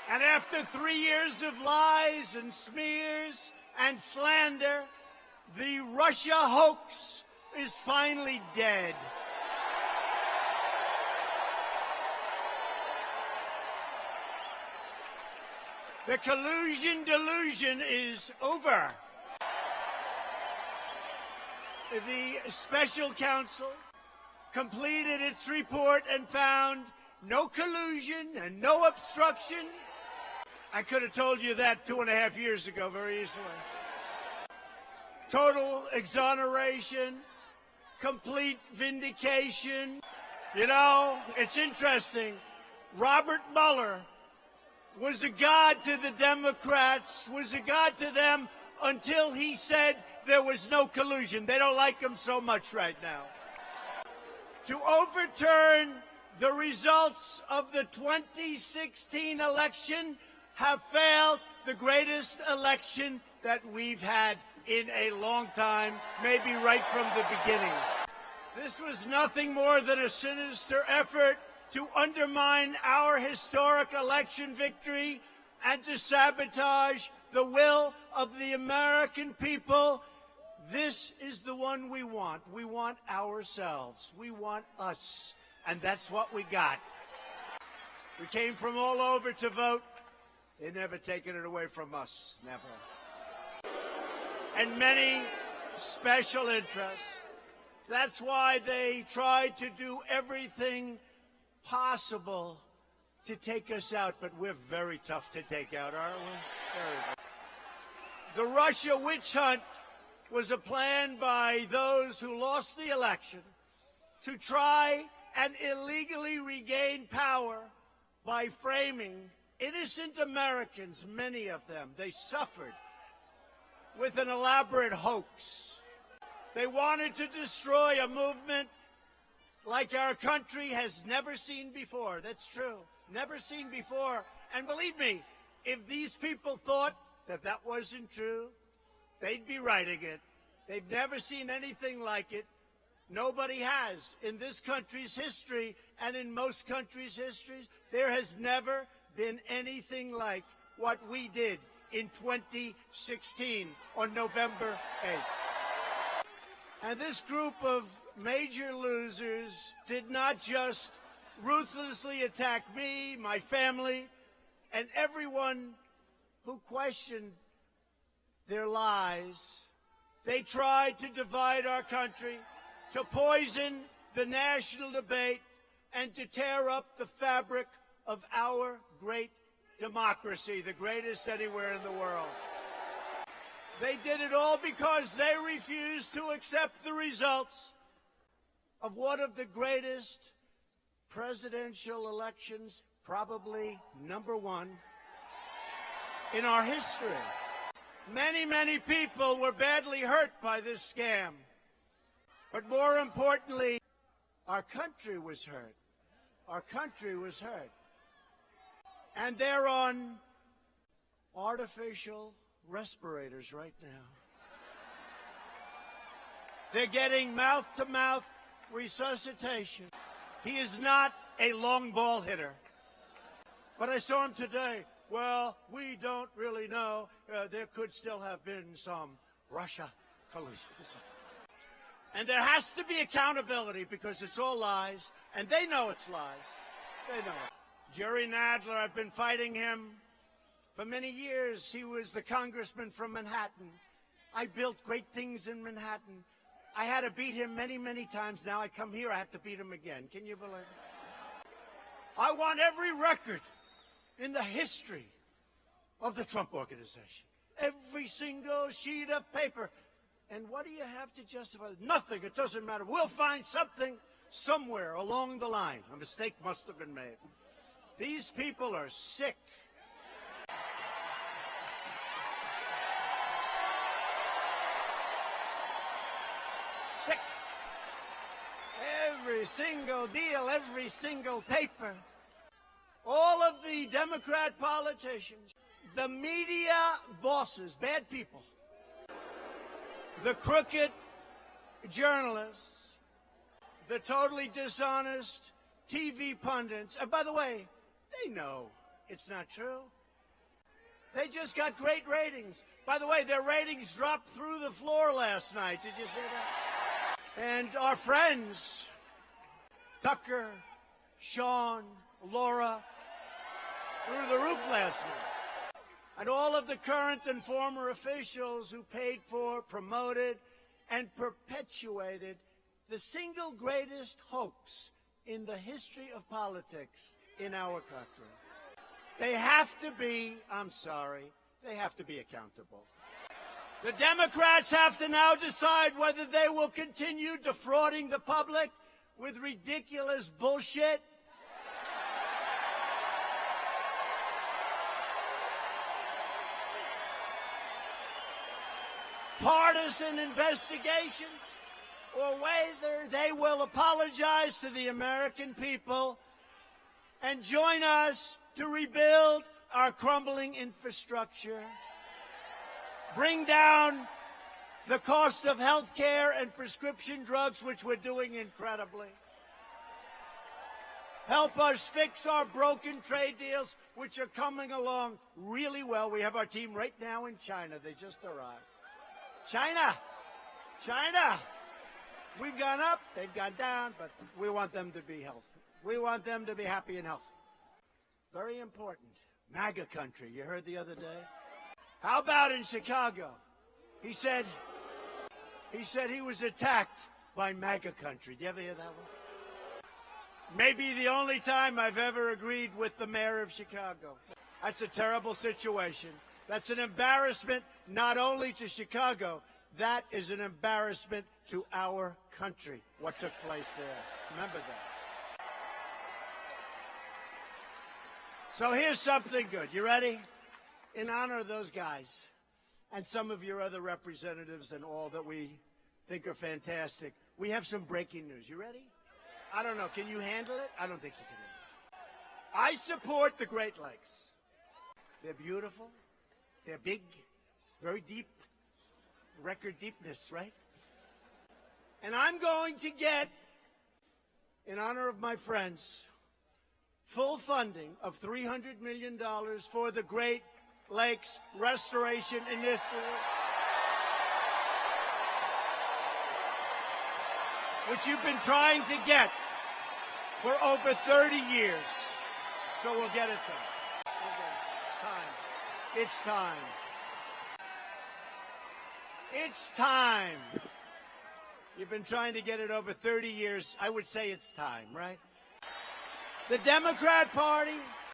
And after 3 years of lies and smears and slander, the Russia hoax is finally dead. The collusion delusion is over. The special counsel completed its report and found no collusion and no obstruction. I could have told you that 2.5 years ago very easily. Total exoneration, complete vindication. You know, it's interesting. Robert Mueller was a god to the Democrats, was a god to them until he said there was no collusion. They don't like him so much right now. To overturn the results of the 2016 election have failed the greatest election that we've had in a long time, maybe right from the beginning. This was nothing more than a sinister effort to undermine our historic election victory and to sabotage the will of the American people. This is the one we want. We want ourselves. We want us. And that's what we got. We came from all over to vote. They've never taken it away from us. Never. And many special interests. That's why they tried to do everything possible to take us out. But we're very tough to take out, aren't we? The Russia witch hunt was a plan by those who lost the election to try and illegally regain power by framing innocent Americans, many of them. They suffered with an elaborate hoax. They wanted to destroy a movement like our country has never seen before. That's true. Never seen before. And believe me, if these people thought that that wasn't true, they'd be writing it. They've never seen anything like it. Nobody has. In this country's history and in most countries' histories, there has never been anything like what we did in 2016 on November 8th. And this group of major losers did not just ruthlessly attack me, my family, and everyone who questioned their lies. They tried to divide our country, to poison the national debate, and to tear up the fabric of our great democracy, the greatest anywhere in the world. They did it all because they refused to accept the results of one of the greatest presidential elections, probably number one, in our history. Many, many people were badly hurt by this scam. But more importantly, our country was hurt. Our country was hurt. And they're on artificial respirators right now. They're getting mouth-to-mouth resuscitation. He is not a long ball hitter. But I saw him today. Well, we don't really know. There could still have been some Russia collusion. And there has to be accountability because it's all lies, and they know it's lies. They know it. Jerry Nadler, I've been fighting him for many years. He was the congressman from Manhattan. I built great things in Manhattan. I had to beat him many, many times. Now I come here, I have to beat him again. Can you believe it? I want every record in the history of the Trump Organization. Every single sheet of paper. And what do you have to justify? Nothing. It doesn't matter. We'll find something somewhere along the line. A mistake must have been made. These people are sick. Sick. Every single deal, every single paper. All of the Democrat politicians, the media bosses, bad people, the crooked journalists, the totally dishonest TV pundits. And by the way, they know it's not true. They just got great ratings. By the way, their ratings dropped through the floor last night. Did you see that? And our friends, Tucker, Sean, Laura, through the roof last night. And all of the current and former officials who paid for, promoted, and perpetuated the single greatest hoax in the history of politics in our country. They have to be, I'm sorry, they have to be accountable. The Democrats have to now decide whether they will continue defrauding the public with ridiculous bullshit, partisan investigations, or whether they will apologize to the American people and join us to rebuild our crumbling infrastructure, bring down the cost of health care and prescription drugs, which we're doing incredibly, help us fix our broken trade deals, which are coming along really well. We have our team right now in China. They just arrived. China. We've gone up, they've gone down, but we want them to be healthy. We want them to be happy and healthy. Very important. MAGA country, you heard the other day? How about in Chicago? He said he was attacked by MAGA country. Did you ever hear that one? Maybe the only time I've ever agreed with the mayor of Chicago. That's a terrible situation. That's an embarrassment not only to Chicago, that is an embarrassment to our country, what took place there. Remember that. So here's something good. You ready? In honor of those guys and some of your other representatives and all that we think are fantastic, we have some breaking news. You ready? I don't know. Can you handle it? I don't think you can handle it. I support the Great Lakes. They're beautiful. They're big, very deep, record deepness, right? And I'm going to get, in honor of my friends, full funding of $300 million for the Great Lakes Restoration Initiative. Which you've been trying to get for over 30 years. So we'll get it done. It's time. It's time. It's time. You've been trying to get it over 30 years. I would say it's time, right? The Democrat Party